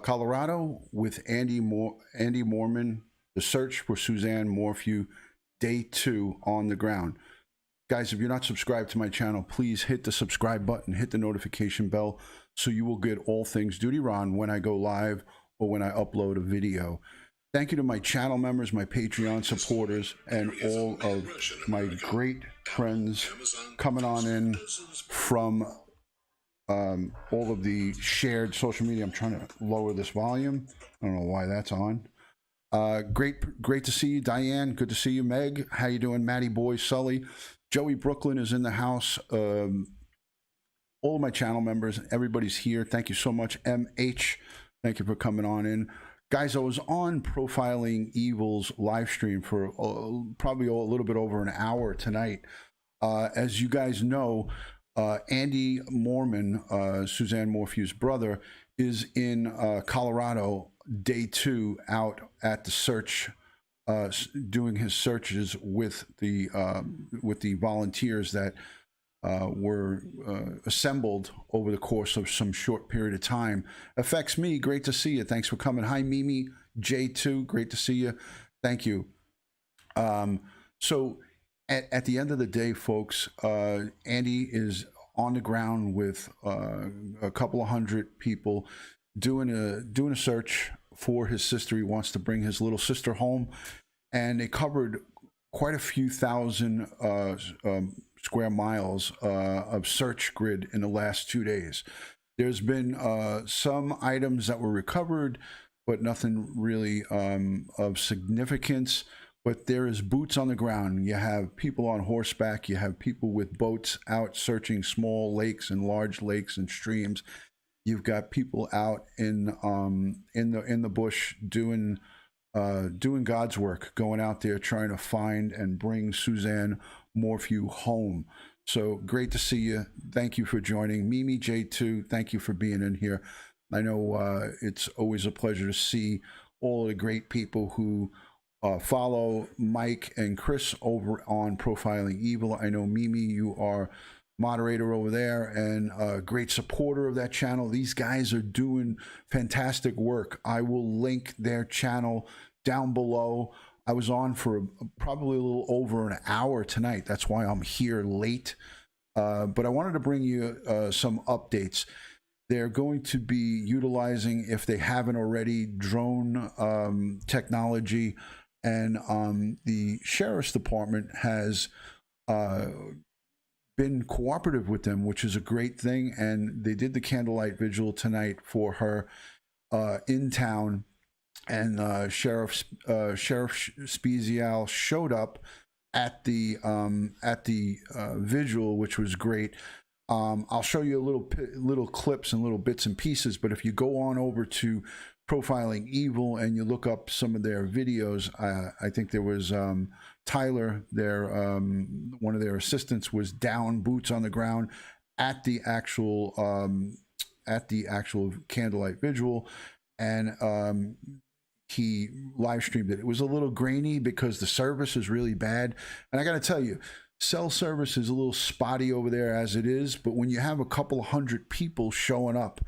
Colorado, with Andy Mormon. The search for Suzanne Morphew, day 2 on the ground. Guys, if you're not subscribed to my channel, please hit the subscribe button, hit the notification bell, so you will get all things DutyRon when I go live or when I upload a video. Thank you to my channel members, my Patreon supporters, and all of my great friends coming on in from all of the shared social media. I'm trying to lower this volume. I don't know why that's on. Great to see you, Diane. Good to see you, Meg. How you doing, Matty Boy, Sully? Joey Brooklyn is in the house. All of my channel members, everybody's here. Thank you so much, MH. Thank you for coming on in. Guys, I was on Profiling Evil's live stream for probably a little bit over an hour tonight. As you guys know, Andy Mormon, Suzanne Morphew's brother, is in Colorado, day 2, out at the search, doing his searches with the volunteers that were assembled over the course of some short period of time. Affects me. Great to see you. Thanks for coming. Hi, Mimi J2. Great to see you. Thank you. So at the end of the day, folks, Andy is on the ground with a couple of hundred people doing a search for his sister. He wants to bring his little sister home, and they covered quite a few thousand square miles of search grid in the last 2 days. There's been some items that were recovered, but nothing really of significance. But there is boots on the ground. You have people on horseback. You have people with boats out searching small lakes and large lakes and streams. You've got people out in the bush doing God's work, going out there trying to find and bring Suzanne Morphew home. So great to see you. Thank you for joining. Mimi J2, thank you for being in here. I know it's always a pleasure to see all the great people who follow Mike and Chris over on Profiling Evil. I know, Mimi, you are moderator over there and a great supporter of that channel. These guys are doing fantastic work. I will link their channel down below. I was on for probably a little over an hour tonight. That's why I'm here late. But I wanted to bring you some updates. They're going to be utilizing, if they haven't already, drone technology. And the Sheriff's Department has been cooperative with them, which is a great thing. And they did the candlelight vigil tonight for her in town. And Sheriff Spezial showed up at the vigil, which was great. I'll show you a little clips and little bits and pieces, but if you go on over to Profiling Evil and you look up some of their videos, I think there was Tyler, one of their assistants, was down, boots on the ground at the actual candlelight vigil, and he live streamed it. It was a little grainy because the service is really bad, and I got to tell you, cell service is a little spotty over there as it is. But when you have a couple of hundred people showing up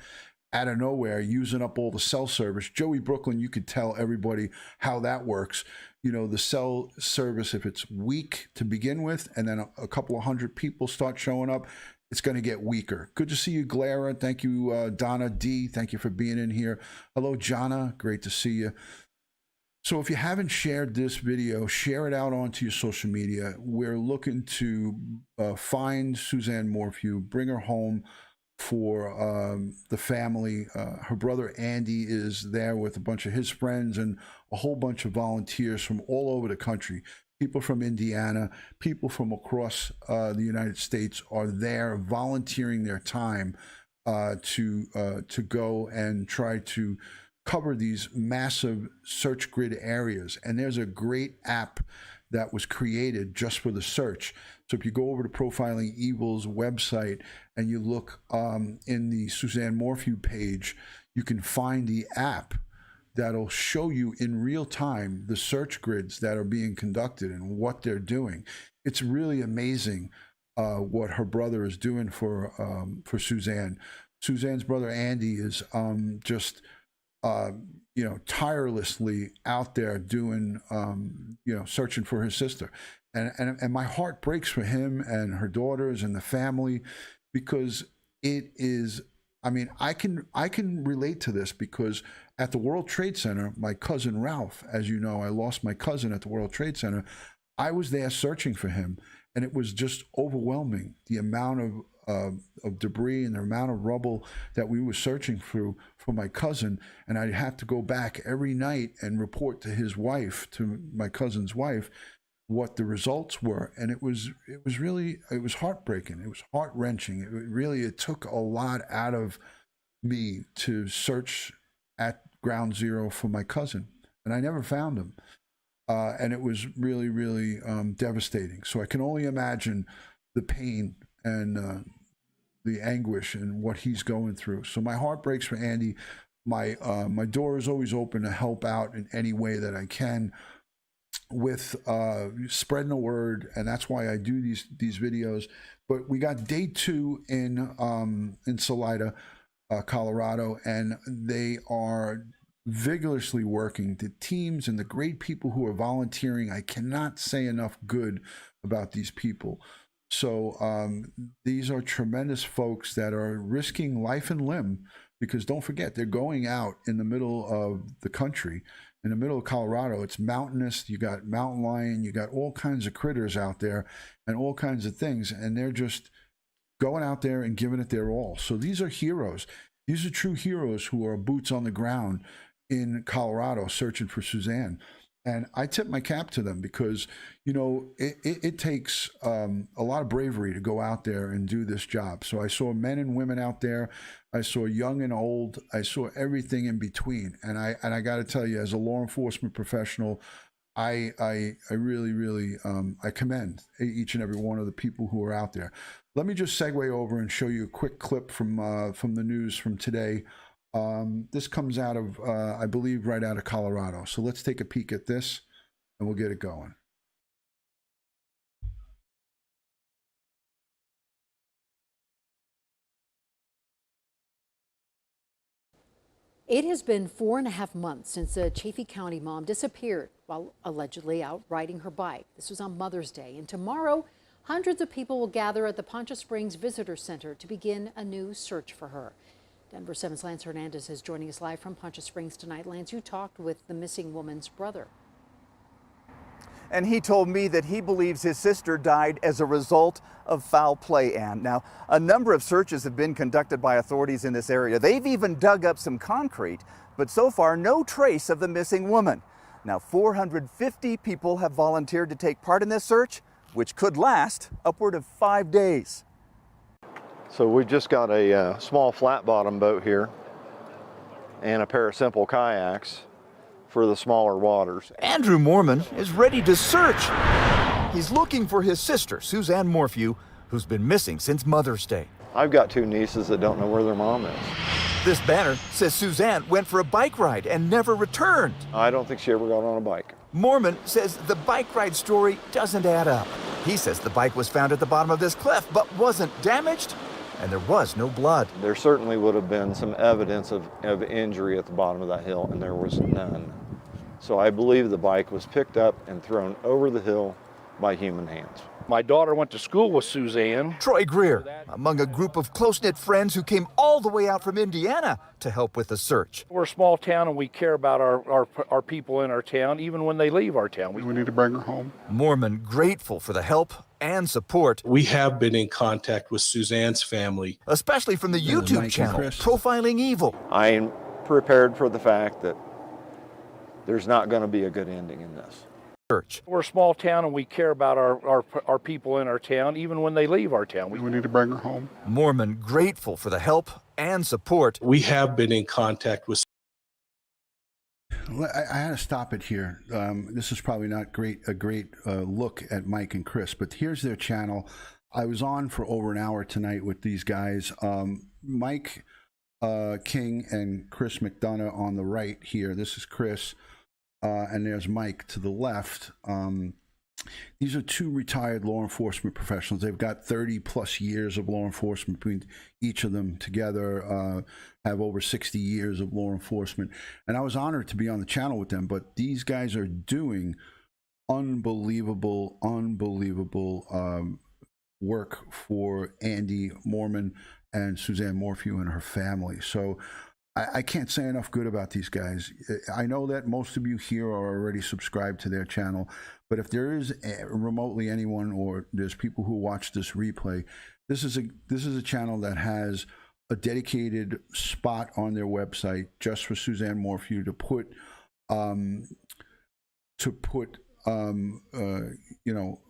out of nowhere, using up all the cell service, Joey Brooklyn, you could tell everybody how that works. You know, the cell service, if it's weak to begin with, and then a couple of hundred people start showing up, it's going to get weaker. Good to see you, Glara. Thank you, Donna D. Thank you for being in here. Hello, Jana. Great to see you. So if you haven't shared this video, share it out onto your social media. We're looking to find Suzanne Morphew, bring her home for the family. Her brother Andy is there with a bunch of his friends and a whole bunch of volunteers from all over the country. People from Indiana, people from across the United States are there volunteering their time to go and try to cover these massive search grid areas. And there's a great app that was created just for the search. So if you go over to Profiling Evil's website and you look in the Suzanne Morphew page, you can find the app that'll show you in real time the search grids that are being conducted and what they're doing. It's really amazing what her brother is doing for Suzanne. Suzanne's brother Andy is just tirelessly out there doing searching for his sister, and my heart breaks for him and her daughters and the family, because it is, I mean, I can relate to this, because at the World Trade Center, my cousin Ralph, as you know, I lost my cousin at the World Trade Center. I was there searching for him, and it was just overwhelming, the amount of debris and the amount of rubble that we were searching through for my cousin. And I'd have to go back every night and report to his wife, to my cousin's wife, what the results were. And it was heartbreaking. It was heart-wrenching. It took a lot out of me to search at ground zero for my cousin, and I never found him. And it was really, really devastating. So I can only imagine the pain and the anguish and what he's going through. So my heart breaks for Andy. My door is always open to help out in any way that I can with spreading the word, and that's why I do these videos. But we got day 2 in Salida, Colorado, and they are vigorously working. The teams and the great people who are volunteering, I cannot say enough good about these people. So these are tremendous folks that are risking life and limb, because don't forget, they're going out in the middle of the country, in the middle of Colorado. It's mountainous. You got mountain lion, you got all kinds of critters out there and all kinds of things, and they're just going out there and giving it their all. So these are heroes. These are true heroes who are boots on the ground in Colorado searching for Suzanne. And I tip my cap to them, because, it takes a lot of bravery to go out there and do this job. So I saw men and women out there. I saw young and old. I saw everything in between. And I got to tell you, as a law enforcement professional, I really, really, I commend each and every one of the people who are out there. Let me just segue over and show you a quick clip from the news from today. This comes out of, I believe, right out of Colorado. So let's take a peek at this, and we'll get it going. It has been 4.5 months since a Chaffee County mom disappeared while allegedly out riding her bike. This was on Mother's Day, and tomorrow, hundreds of people will gather at the Poncha Springs Visitor Center to begin a new search for her. Denver 7's Lance Hernandez is joining us live from Poncha Springs tonight. Lance, you talked with the missing woman's brother. And he told me that he believes his sister died as a result of foul play, Ann. Now, a number of searches have been conducted by authorities in this area. They've even dug up some concrete, but so far no trace of the missing woman. Now, 450 people have volunteered to take part in this search, which could last upward of 5 days. So we just got a small flat bottom boat here and a pair of simple kayaks for the smaller waters. Andrew Mormon is ready to search. He's looking for his sister, Suzanne Morphew, who's been missing since Mother's Day. I've got 2 nieces that don't know where their mom is. This banner says Suzanne went for a bike ride and never returned. I don't think she ever got on a bike. Mormon says the bike ride story doesn't add up. He says the bike was found at the bottom of this cliff but wasn't damaged, and there was no blood. There certainly would have been some evidence of injury at the bottom of that hill, and there was none. So I believe the bike was picked up and thrown over the hill by human hands. My daughter went to school with Suzanne. Troy Greer, among a group of close-knit friends who came all the way out from Indiana to help with the search. We're a small town and we care about our people in our town, even when they leave our town. We need to bring her home. Mormon grateful for the help and support. We have been in contact with Suzanne's family. Especially from the YouTube channel, Profiling Evil. I am prepared for the fact that there's not going to be a good ending in this. We're a small town and we care about our people in our town, even when they leave our town. We need to bring her home. Mormon grateful for the help and support. We have been in contact with. I had to stop it here. This is probably not a great look at Mike and Chris, but here's their channel. I was on for over an hour tonight with these guys. Mike King and Chris McDonough on the right here. This is Chris. And there's Mike to the left. these are two retired law enforcement professionals. They've got 30 plus years of law enforcement between each of them together, have over 60 years of law enforcement. And I was honored to be on the channel with them, but these guys are doing unbelievable work for Andy Mormon and Suzanne Morphew and her family. So I can't say enough good about these guys. I know that most of you here are already subscribed to their channel, but if there is remotely anyone, or there's people who watch this replay, this is a channel that has a dedicated spot on their website just for Suzanne Morphew to put you know,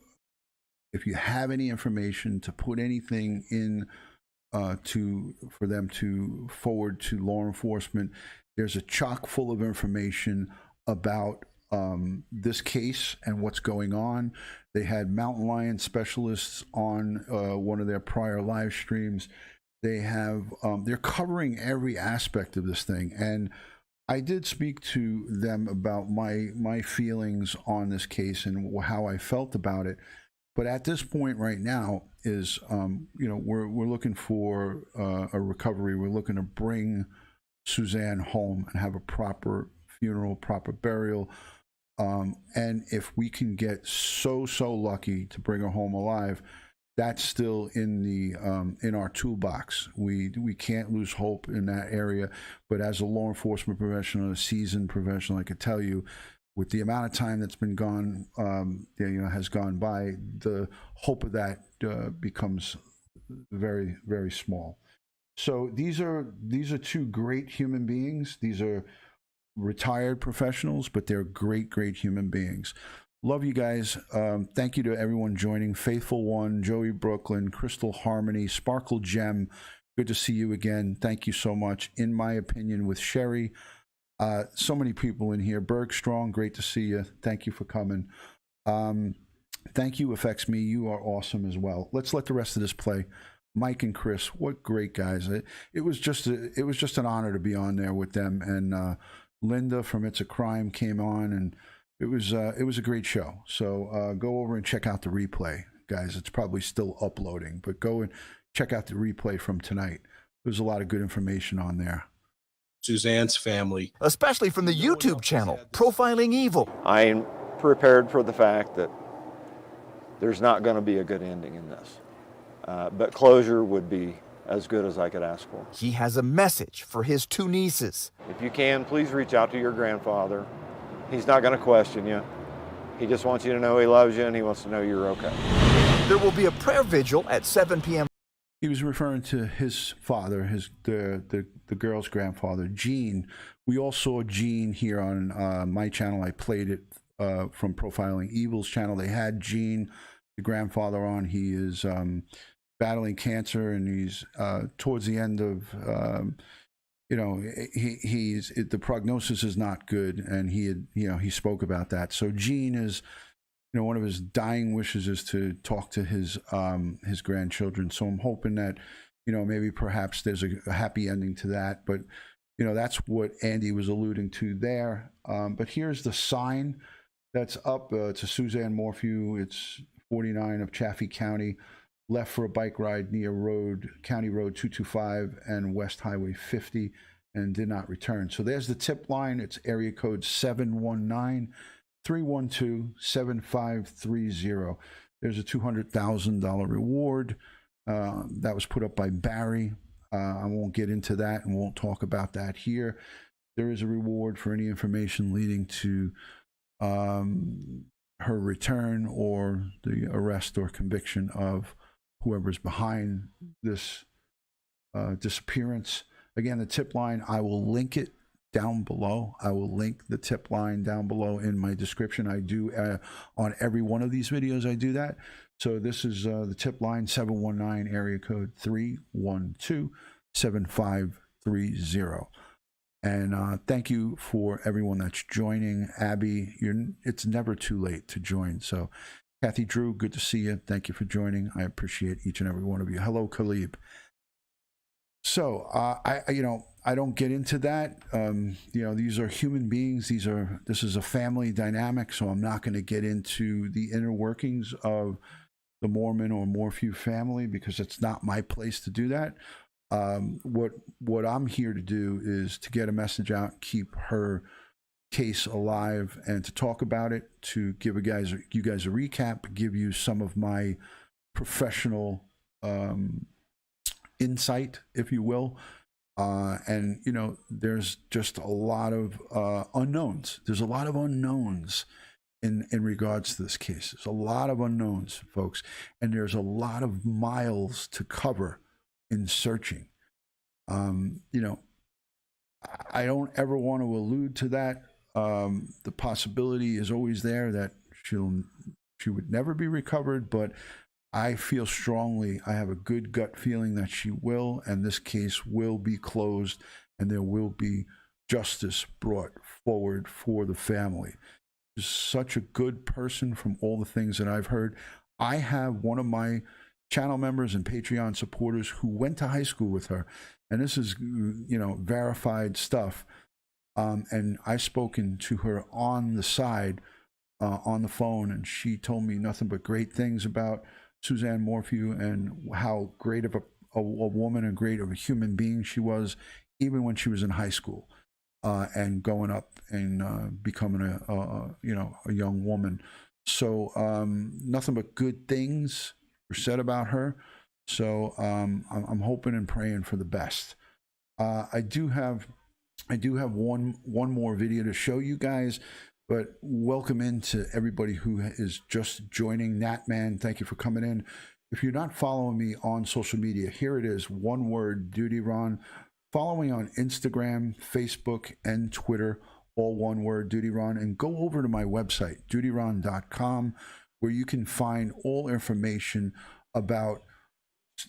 if you have any information, to put anything in for them to forward to law enforcement. There's a chock full of information about this case and what's going on. They had mountain lion specialists on one of their prior live streams. They have they're covering every aspect of this thing, and I did speak to them about my feelings on this case and how I felt about it. But at this point right now is, you know, we're looking for a recovery. We're looking to bring Suzanne home and have a proper funeral, proper burial. And if we can get so lucky to bring her home alive, that's still in our toolbox. We can't lose hope in that area. But as a law enforcement professional, a seasoned professional, I could tell you, with the amount of time that's been gone, you know, has gone by, the hope of that becomes very, very small. So these are two great human beings. These are retired professionals, but they're great human beings. Love you guys. Thank you to everyone joining. Faithful One, Joey Brooklyn, Crystal Harmony, Sparkle Gem. Good to see you again. Thank you so much. In my opinion, with Sherry. So many people in here. Bergstrong, great to see you. Thank you for coming. Thank you, Affects Me. You are awesome as well. Let's let the rest of this play. Mike and Chris, what great guys. It was just an honor to be on there with them. And Linda from It's a Crime came on, and it was a great show. So go over and check out the replay, guys. It's probably still uploading, but go and check out the replay from tonight. There's a lot of good information on there. Suzanne's family. Especially from the YouTube channel, Profiling Evil. I am prepared for the fact that there's not going to be a good ending in this. But closure would be as good as I could ask for. He has a message for his two nieces. If you can, please reach out to your grandfather. He's not going to question you. He just wants you to know he loves you, and he wants to know you're okay. There will be a prayer vigil at 7 p.m. He was referring to his father, the girl's grandfather, Gene. We all saw Gene here on my channel. I played it from Profiling Evil's channel. They had Gene, the grandfather, on. He is battling cancer, and he's towards the end of, you know, the prognosis is not good, and he spoke about that. So Gene is, you know, one of his dying wishes is to talk to his grandchildren. So I'm hoping that, you know, maybe perhaps there's a happy ending to that. But, you know, that's what Andy was alluding to there. But here's the sign that's up to Suzanne Morphew. It's 49 of Chaffee County, left for a bike ride near County Road 225 and West Highway 50, and did not return. So there's the tip line. It's area code 719-312-7530. There's a $200,000 reward that was put up by Barry. I won't get into that and won't talk about that here. There is a reward for any information leading to her return or the arrest or conviction of whoever's behind this disappearance. Again, the tip line, I will link it down below. I will link the tip line down below in my description. I do on every one of these videos, I do that. So this is the tip line, 719 area code 312-7530. And thank you for everyone that's joining. Abby, it's never too late to join. So Kathy Drew, good to see you. Thank you for joining. I appreciate each and every one of you. Hello, Khalib. So I don't get into that. These are human beings. This is a family dynamic, so I'm not going to get into the inner workings of the Mormon or Morphew family because it's not my place to do that. What I'm here to do is to get a message out, keep her case alive, and to talk about it, to give you guys a recap, give you some of my professional insight, if you will. And there's just a lot of unknowns. There's a lot of unknowns in regards to this case. There's a lot of unknowns, folks, and there's a lot of miles to cover in searching. I don't ever want to allude to that. The possibility is always there that she would never be recovered, but I feel strongly, I have a good gut feeling that she will, and this case will be closed, and there will be justice brought forward for the family. She's such a good person from all the things that I've heard. I have one of my channel members and Patreon supporters who went to high school with her, and this is, verified stuff. And I've spoken to her on the side, on the phone, and she told me nothing but great things about Suzanne Morphew and how great of a woman and great of a human being she was, even when she was in high school, and going up and becoming a young woman. So nothing but good things were said about her. So I'm hoping and praying for the best. I do have one more video to show you guys. But welcome into everybody who is just joining. Natman, thank you for coming in. If you're not following me on social media, here it is, one word, DutyRon. Follow me on Instagram, Facebook, and Twitter, all one word, DutyRon. And go over to my website, DutyRon.com, where you can find all information about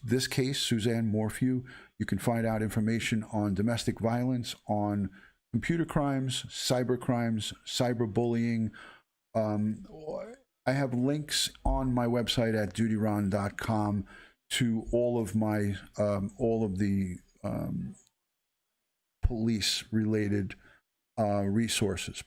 this case, Suzanne Morphew. You can find out information on domestic violence, on computer crimes, cyber bullying. I have links on my website at DutyRon.com to all of the police-related resources.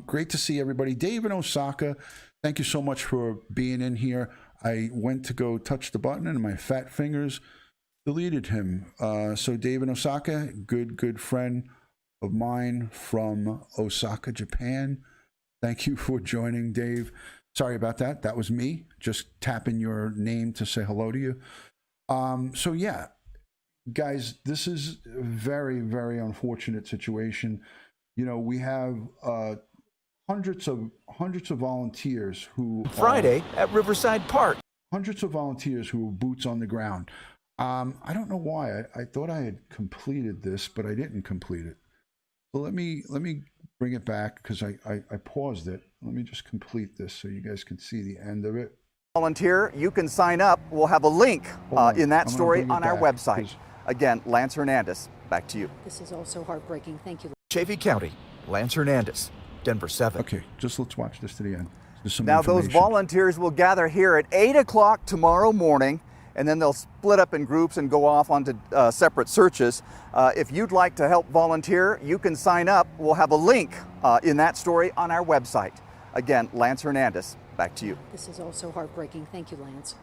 Great to see everybody. Dave in Osaka, thank you so much for being in here. I went to go touch the button and my fat fingers deleted him. So Dave in Osaka, good friend of mine from Osaka, Japan. Thank you for joining, Dave. Sorry about that. That was me just tapping your name to say hello to you. So yeah, guys, this is a very, very unfortunate situation. We have hundreds of volunteers who Friday at Riverside Park. Hundreds of volunteers who are boots on the ground. I don't know why. I thought I had completed this, but I didn't complete it. So let me bring it back because I paused it. Let me just complete this so you guys can see the end of it. Volunteer, you can sign up. We'll have a link in that story on our website. Again, Lance Hernandez, back to you. This is also heartbreaking. Thank you. Chaffee County, Lance Hernandez, Denver 7. Okay, just let's watch this to the end. Now those volunteers will gather here at 8 o'clock tomorrow morning, and then they'll split up in groups and go off onto separate searches. If you'd like to help volunteer, you can sign up. We'll have a link in that story on our website. Again, Lance Hernandez, back to you. This is also heartbreaking. Thank you, Lance.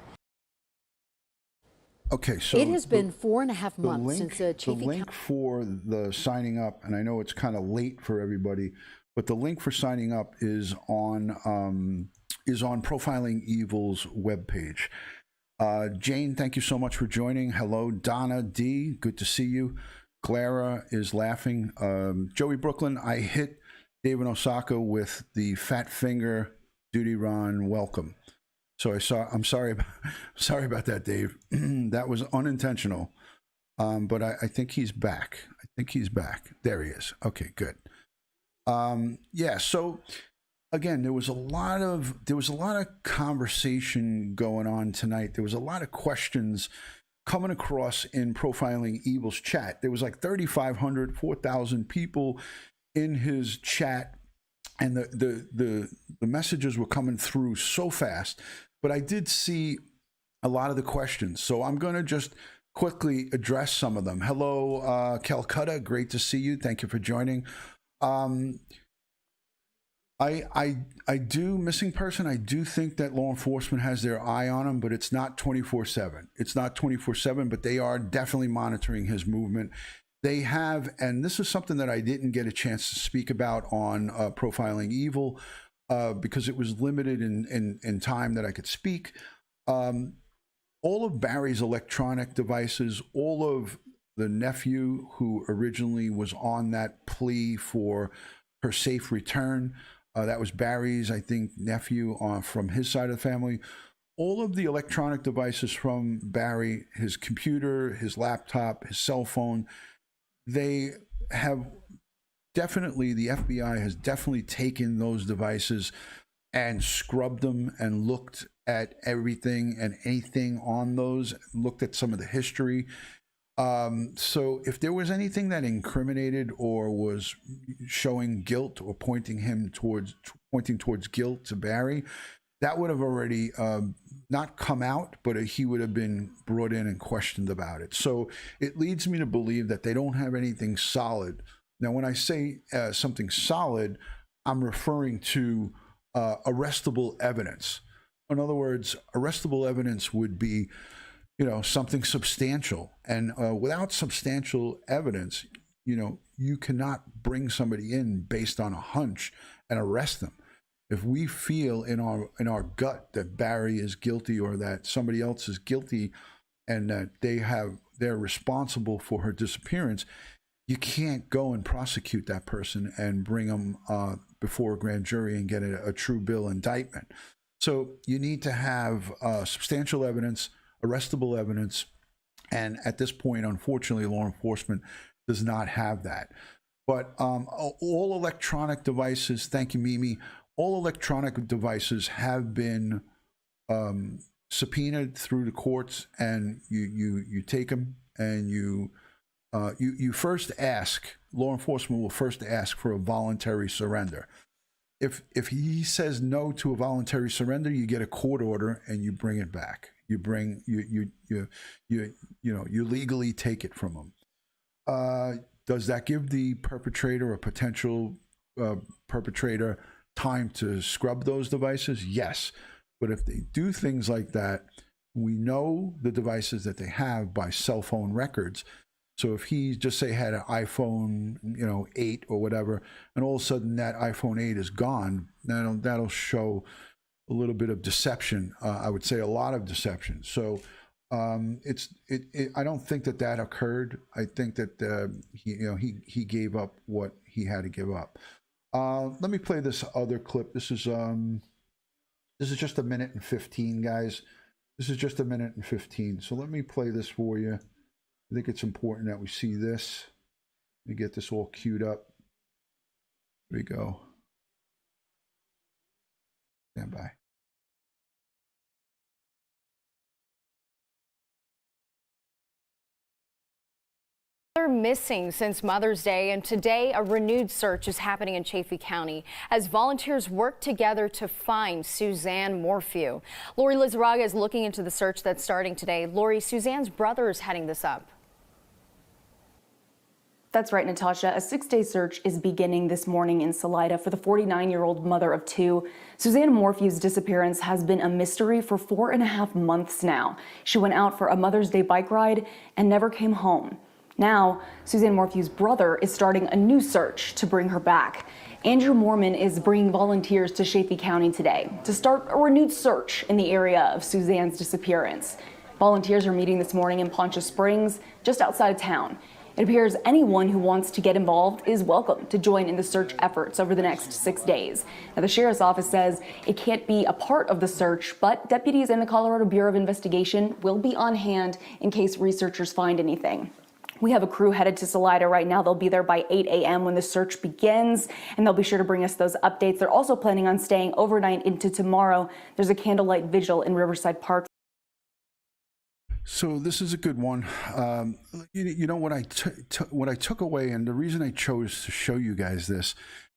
Okay, so it has been 4.5 months since the link for the signing up, and I know it's kind of late for everybody, but the link for signing up is on Profiling Evil's webpage. Jane, thank you so much for joining. Hello, Donna D, good to see you. Clara is laughing. Joey Brooklyn, I hit David Osaka with the fat finger. DutyRon, welcome. So I'm sorry about that, Dave. That was unintentional. But I think he's back. There he is. Okay, good. Yeah, so again, there was a lot of conversation going on tonight. There was a lot of questions coming across in Profiling Evil's chat. There was like 3,500, 4,000 people in his chat, and the messages were coming through so fast. But I did see a lot of the questions. So I'm going to just quickly address some of them. Hello, Calcutta. Great to see you. Thank you for joining. I do, missing person, I do think that law enforcement has their eye on him, but it's not 24/7. It's not 24/7, but they are definitely monitoring his movement. They have, and this is something that I didn't get a chance to speak about on Profiling Evil because it was limited in time that I could speak. All of Barry's electronic devices, all of the nephew who originally was on that plea for her safe return, that was Barry's, I think, nephew from his side of the family. All of the electronic devices from Barry, his computer, his laptop, his cell phone, they have definitely, the FBI has definitely taken those devices and scrubbed them and looked at everything and anything on those, looked at some of the history. So if there was anything that incriminated or was showing guilt or pointing towards guilt to Barry, that would have already not come out, but he would have been brought in and questioned about it. So it leads me to believe that they don't have anything solid. Now, when I say something solid, I'm referring to arrestable evidence. In other words, arrestable evidence would be, something substantial. And without substantial evidence, you cannot bring somebody in based on a hunch and arrest them. If we feel in our gut that Barry is guilty or that somebody else is guilty and that they're responsible for her disappearance, you can't go and prosecute that person and bring them before a grand jury and get a true bill indictment. So you need to have substantial evidence, arrestable evidence, and at this point, unfortunately, law enforcement does not have that. But all electronic devices, thank you, Mimi, all electronic devices have been subpoenaed through the courts, and you take them and you first ask, law enforcement will first ask for a voluntary surrender. If he says no to a voluntary surrender, you get a court order and you bring it back. You legally take it from him. Does that give the perpetrator or potential perpetrator time to scrub those devices? Yes. But if they do things like that, we know the devices that they have by cell phone records. So if he just say had an iPhone, 8 or whatever, and all of a sudden that iPhone 8 is gone, that'll show a little bit of deception. I would say a lot of deception. So I don't think that occurred. I think that he gave up what he had to give up. Let me play this other clip. This is just a minute and 15, guys. This is just a minute and 15. So let me play this for you. I think it's important that we see this. Let me get this all queued up. Here we go. Stand by. They're missing since Mother's Day, and today a renewed search is happening in Chaffee County as volunteers work together to find Suzanne Morphew. Lori Lizarraga is looking into the search that's starting today. Lori, Suzanne's brother is heading this up. That's right, Natasha. A 6-day search is beginning this morning in Salida for the 49-year-old mother of 2. Suzanne Morphew's disappearance has been a mystery for 4.5 months now. She went out for a Mother's Day bike ride and never came home. Now, Suzanne Morphew's brother is starting a new search to bring her back. Andrew Mormon is bringing volunteers to Chaffee County today to start a renewed search in the area of Suzanne's disappearance. Volunteers are meeting this morning in Poncha Springs, just outside of town. It appears anyone who wants to get involved is welcome to join in the search efforts over the next 6 days. Now, the sheriff's office says it can't be a part of the search, but deputies in the Colorado Bureau of Investigation will be on hand in case researchers find anything. We have a crew headed to Salida right now. They'll be there by 8 a.m. when the search begins, and they'll be sure to bring us those updates. They're also planning on staying overnight into tomorrow. There's a candlelight vigil in Riverside Park. So this is a good one. What I took away, and the reason I chose to show you guys this,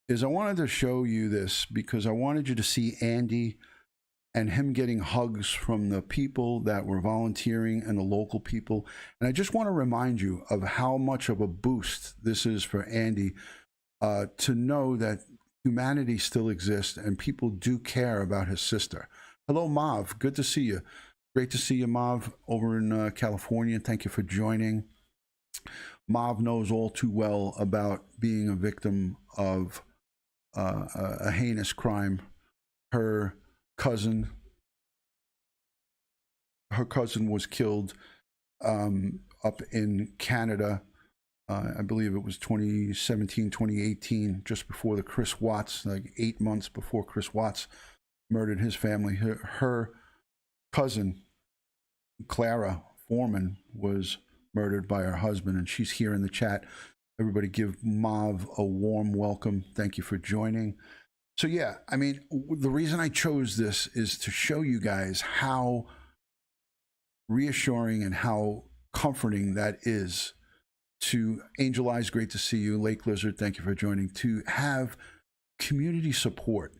is I wanted to show you this because I wanted you to see Andy and him getting hugs from the people that were volunteering and the local people. And I just want to remind you of how much of a boost this is for Andy, to know that humanity still exists and people do care about his sister. Hello, Mav. Good to see you. Great to see you, Mav, over in California. Thank you for joining. Mav knows all too well about being a victim of a heinous crime. Her cousin was killed up in Canada. I believe it was 2017, 2018, just before the Chris Watts, like 8 months before Chris Watts murdered his family. Her cousin, Clara Foreman, was murdered by her husband, and she's here in the chat. Everybody give Mav a warm welcome. Thank you for joining. So yeah, I mean, the reason I chose this is to show you guys how reassuring and how comforting that is. To Angel Eyes, great to see you. Lake Lizard, thank you for joining. To have community support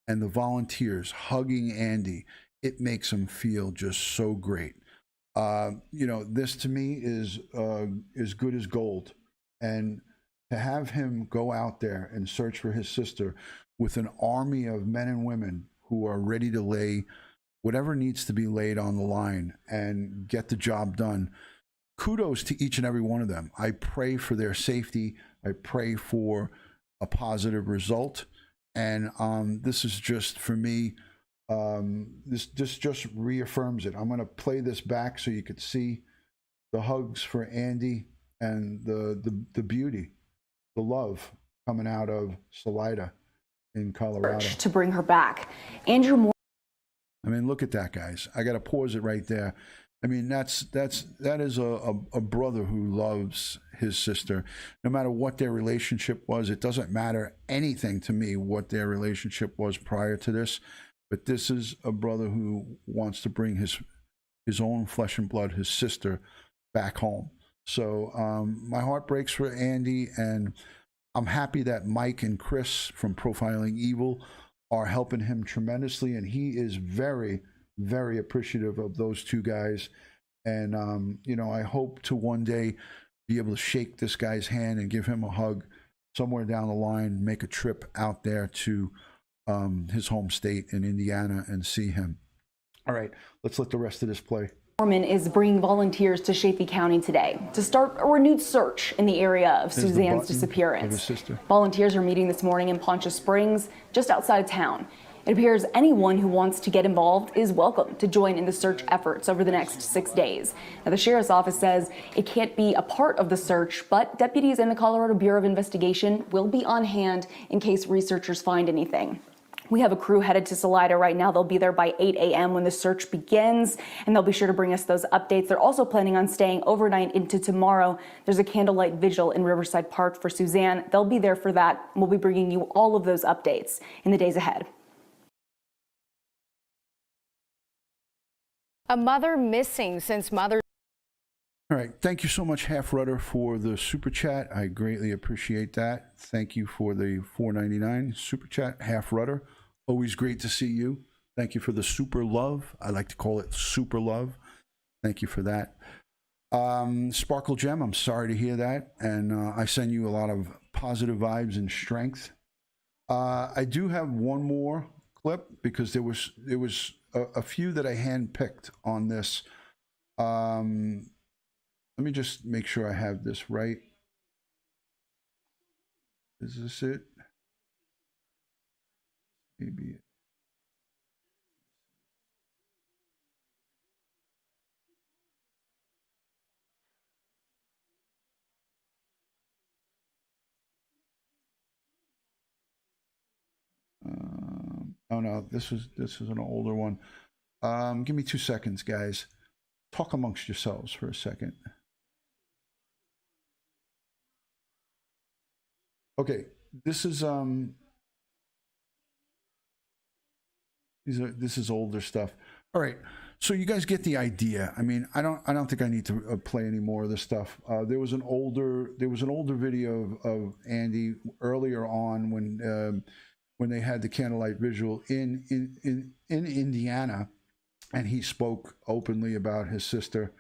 and the volunteers hugging Andy, it makes him feel just so great. You know, this to me is good as gold. And to have him go out there and search for his sister with an army of men and women who are ready to lay whatever needs to be laid on the line and get the job done. Kudos to each and every one of them. I pray for their safety. I pray for a positive result. And this is just, for me, this just reaffirms it. I'm going to play this back so you could see the hugs for Andy and the beauty, the love coming out of Salida in Colorado. To bring her back. Andrew Moore. I mean, look at that, guys. I got to pause it right there. I mean, that is a brother who loves his sister. No matter what their relationship was, it doesn't matter anything to me what their relationship was prior to this. But this is a brother who wants to bring his own flesh and blood, his sister, back home. So my heart breaks for Andy, and I'm happy that Mike and Chris from Profiling Evil are helping him tremendously, and he is very, very appreciative of those two guys. And you know, I hope to one day be able to shake this guy's hand and give him a hug somewhere down the line, make a trip out there to his home state in Indiana and see him. All right, let's let the rest of this play. Foreman is bringing volunteers to Chaffee County today to start a renewed search in the area of Suzanne's disappearance. Of his sister. Volunteers are meeting this morning in Poncha Springs, just outside of town. It appears anyone who wants to get involved is welcome to join in the search efforts over the next 6 days. Now, the sheriff's office says it can't be a part of the search, but deputies in the Colorado Bureau of Investigation will be on hand in case researchers find anything. We have a crew headed to Salida right now. They'll be there by 8 a.m. when the search begins, and they'll be sure to bring us those updates. They're also planning on staying overnight into tomorrow. There's a candlelight vigil in Riverside Park for Suzanne. They'll be there for that. We'll be bringing you all of those updates in the days ahead. A mother missing since Mother's All right. Thank you so much, Half Rudder, for the super chat. I greatly appreciate that. Thank you for the $4.99 super chat, Half Rudder. Always great to see you. Thank you for the super love. I like to call it super love. Thank you for that. Sparkle Gem, I'm sorry to hear that. And I send you a lot of positive vibes and strength. I do have one more clip because there was a few that I handpicked on this. Let me just make sure I have this right. Is this it? Maybe. Oh no, this is an older one. Give me 2 seconds, guys. Talk amongst yourselves for a second. Okay, this is this is older stuff. All right, so you guys get the idea. I mean, I don't think I need to play any more of this stuff. There was an older video of Andy earlier on when when they had the candlelight vigil in Indiana, and he spoke openly about his sister.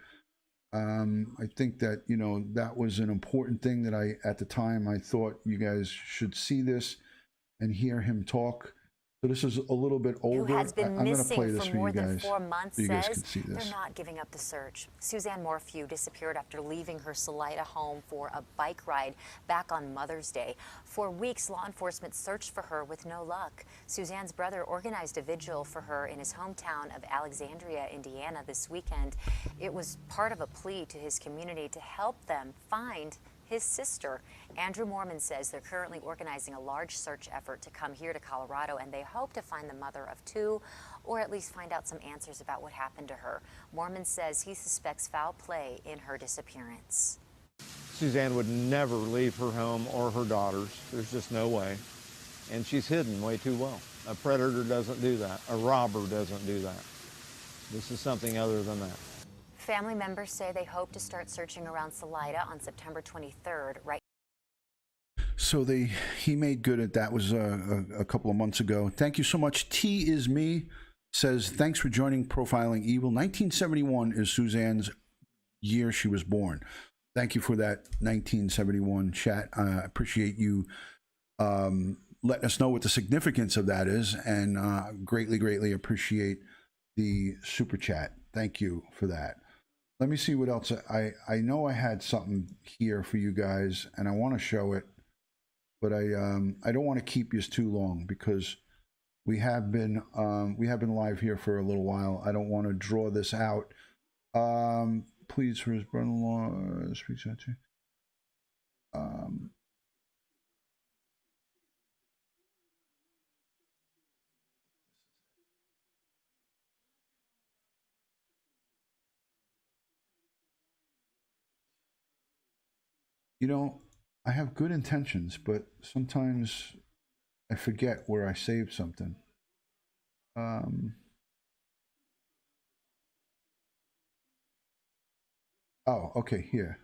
I think that, you know, that was an important thing that at the time, I thought you guys should see this and hear him talk. So this is a little bit older. Who has been I'm going to missing play this for for more you than guys, 4 months, so you guys says can see this. they're not giving up the search. Suzanne Morphew disappeared after leaving her Salida home for a bike ride back on Mother's Day. For weeks, law enforcement searched for her with no luck. Suzanne's brother organized a vigil for her in his hometown of Alexandria, Indiana this weekend. It was part of a plea to his community to help them find his sister. Andrew Mormon says they're currently organizing a large search effort to come here to Colorado, and they hope to find the mother of 2, or at least find out some answers about what happened to her. Mormon says he suspects foul play in her disappearance. Suzanne would never leave her home or her daughters. There's just no way. And she's hidden way too well. A predator doesn't do that. A robber doesn't do that. This is something other than that. Family members say they hope to start searching around Salida on September 23rd. Right. So he made good at that. Was a couple of months ago. Thank you so much. T is me says, thanks for joining Profiling Evil. 1971 is Suzanne's year she was born. Thank you for that 1971 chat. I appreciate you letting us know what the significance of that is, and greatly appreciate the super chat. Thank you for that. Let me see what else. I know I had something here for you guys, and I want to show it, but I don't want to keep you too long because we have been live here for a little while. I don't want to draw this out. Please, for his brother-in-law, speaks out to. You know, I have good intentions, but sometimes I forget where I saved something. Oh, okay, here.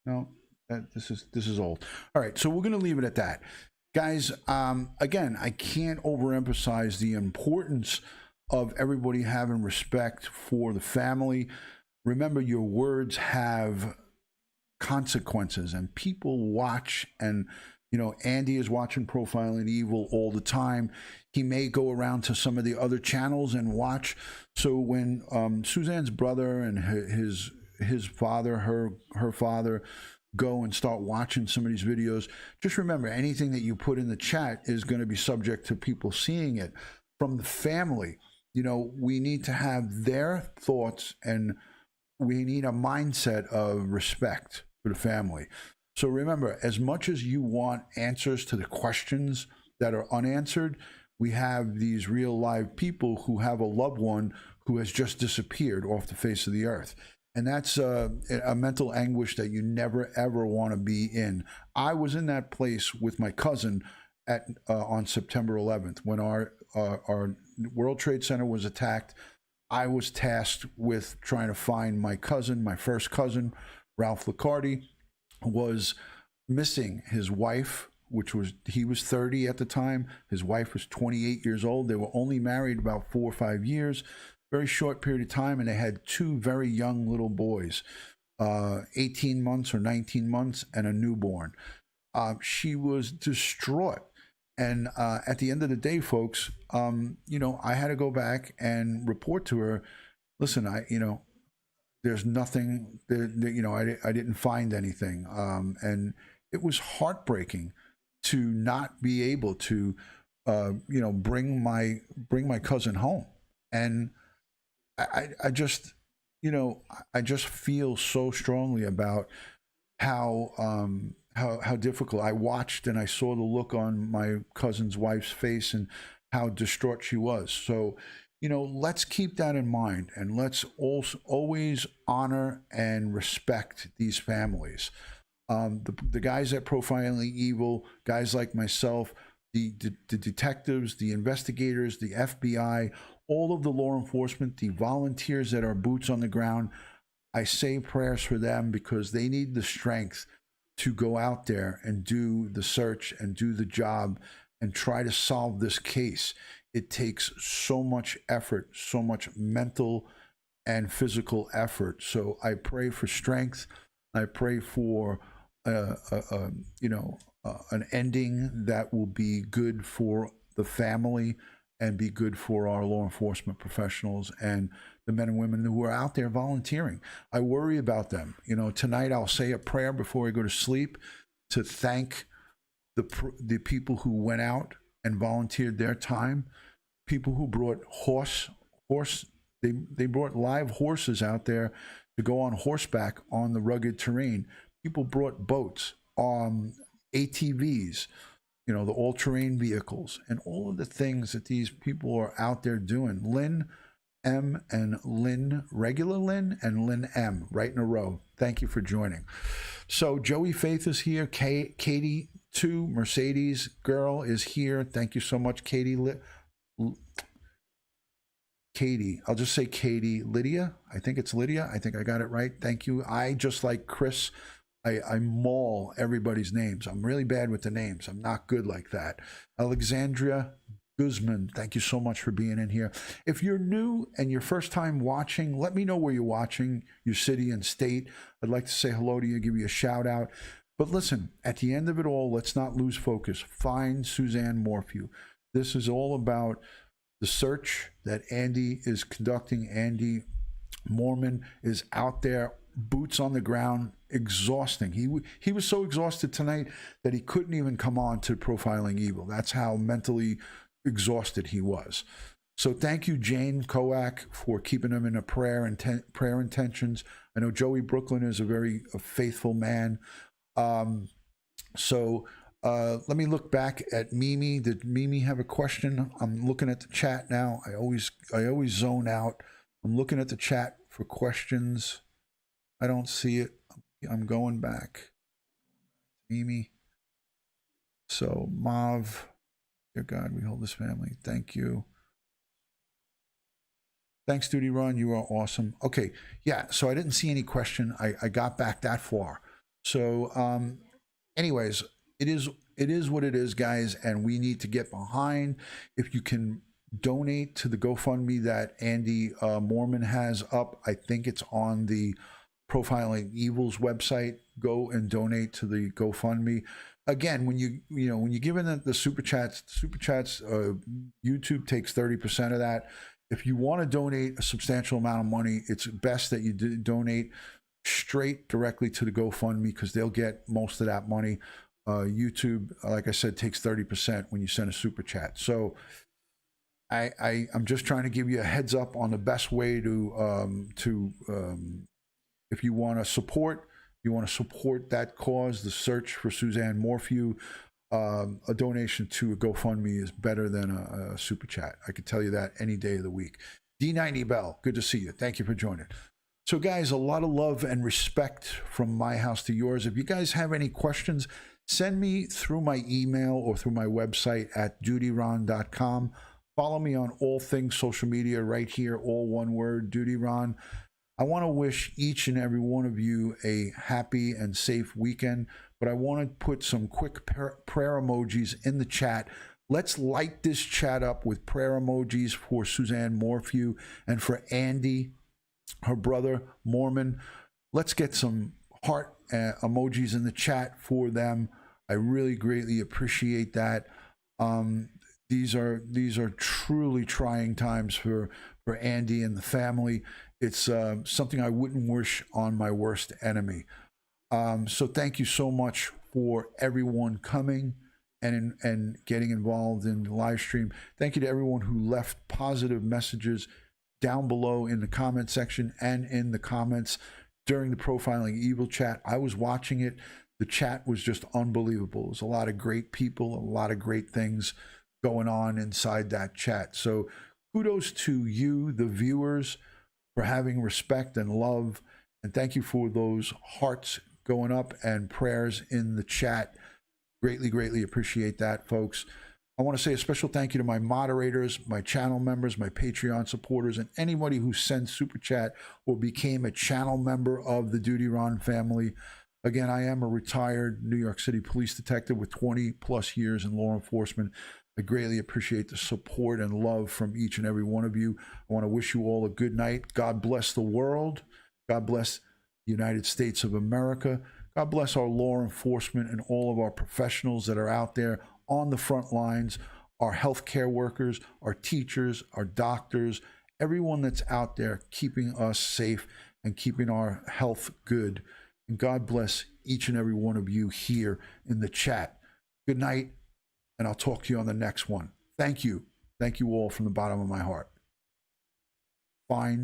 No, this is old. All right, so we're going to leave it at that. Guys, again, I can't overemphasize the importance of everybody having respect for the family. Remember, your words have consequences, and people watch, and you know, Andy is watching Profiling Evil all the time. He may go around to some of the other channels and watch. So when Suzanne's brother and his father, her father, go and start watching some of these videos, just remember, anything that you put in the chat is going to be subject to people seeing it. From the family, you know, we need to have their thoughts, and we need a mindset of respect for the family. So remember, as much as you want answers to the questions that are unanswered, we have these real live people who have a loved one who has just disappeared off the face of the earth. And that's a mental anguish that you never, ever want to be in. I was in that place with my cousin on September 11th when our World Trade Center was attacked. I was tasked with trying to find my cousin, my first cousin, Ralph Licardi, was missing. His wife, he was 30 at the time. His wife was 28 years old. They were only married about 4 or 5 years, very short period of time, and they had 2 very young little boys, 18 months or 19 months, and a newborn. She was distraught. And at the end of the day, folks, you know, I had to go back and report to her, listen, there's nothing, you know, I didn't find anything. And it was heartbreaking to not be able to, you know, bring my cousin home. And I just, you know, I just feel so strongly about how difficult. I watched and I saw the look on my cousin's wife's face and how distraught she was. So, you know, let's keep that in mind, and let's also always honor and respect these families. The guys at Profiling Evil, guys like myself, the detectives, the investigators, the FBI, all of the law enforcement, the volunteers that are boots on the ground, I say prayers for them because they need the strength to go out there and do the search and do the job and try to solve this case. It takes so much effort, so much mental and physical effort. So I pray for strength. I pray for an ending that will be good for the family and be good for our law enforcement professionals and the men and women who are out there volunteering. I worry about them. Tonight I'll say a prayer before I go to sleep to thank the people who went out and volunteered their time, people who brought they brought live horses out there to go on horseback on the rugged terrain. People brought boats, ATVs, the all-terrain vehicles, and all of the things that these people are out there doing. Lynn M and Lynn, regular Lynn and Lynn M, right in a row. Thank you for joining. So Joey Faith is here. Katie 2, Mercedes girl is here. Thank you so much, Katie. Katie, I'll just say Katie. Lydia, I think it's Lydia. I think I got it right. Thank you. I, just like Chris, I maul everybody's names. I'm really bad with the names. I'm not good like that. Alexandria Guzman, thank you so much for being in here. If you're new and your first time watching, let me know where you're watching, your city and state. I'd like to say hello to you, give you a shout out. But listen, at the end of it all, let's not lose focus. Find Suzanne Morphew. This is all about the search that Andy is conducting. Andy Mormon is out there, boots on the ground, exhausting. He was so exhausted tonight that he couldn't even come on to Profiling Evil. That's how mentally exhausted he was. So thank you, Jane Koak, for keeping him in a prayer intentions. I know Joey Brooklyn is a faithful man. Let me look back at Mimi. Did Mimi have a question? I'm looking at the chat now. I always zone out. I'm looking at the chat for questions. I don't see it. I'm going back. Mimi. So Mav, dear God, we hold this family. Thank you. Thanks, DutyRon. You are awesome. Okay, yeah. So I didn't see any question. I got back that far. So, anyways, it is what it is, guys, and we need to get behind. If you can donate to the GoFundMe that Andy Mormon has up, I think it's on the Profiling Evil's website. Go and donate to the GoFundMe. Again, when you give in the super chats, YouTube takes 30% of that. If you want to donate a substantial amount of money, it's best that you donate straight directly to the GoFundMe because they'll get most of that money. YouTube, like I said, takes 30% when you send a super chat. So I'm just trying to give you a heads up on the best way to if you want to support that cause, the search for Suzanne Morphew. A donation to a GoFundMe is better than a super chat. I could tell you that any day of the week. D90 Bell, good to see you. Thank you for joining. So guys, a lot of love and respect from my house to yours. If you guys have any questions, send me through my email or through my website at DutyRon.com. Follow me on all things social media right here, all one word, DutyRon. I want to wish each and every one of you a happy and safe weekend, but I want to put some quick prayer emojis in the chat. Let's light this chat up with prayer emojis for Suzanne Morphew and for Andy, her brother, Mormon. Let's get some heart emojis in the chat for them. I really greatly appreciate that. These are truly trying times for Andy and the family. It's something I wouldn't wish on my worst enemy. So thank you so much for everyone coming and getting involved in the live stream. Thank you to everyone who left positive messages down below in the comment section and in the comments during the Profiling Evil chat. I was watching it. The chat was just unbelievable. It was a lot of great people, a lot of great things going on inside that chat. So kudos to you, the viewers, for having respect and love. And thank you for those hearts going up and prayers in the chat. Greatly, greatly appreciate that, folks. I want to say a special thank you to my moderators, my channel members, my Patreon supporters, and anybody who sent super chat or became a channel member of the DutyRon family. Again, I am a retired New York City police detective with 20 plus years in law enforcement. I greatly appreciate the support and love from each and every one of you. I want to wish you all a good night. God bless the world. God bless the United States of America. God bless our law enforcement and all of our professionals that are out there on the front lines, our healthcare workers, our teachers, our doctors, everyone that's out there keeping us safe and keeping our health good. And God bless each and every one of you here in the chat. Good night, and I'll talk to you on the next one. Thank you. Thank you all from the bottom of my heart. Find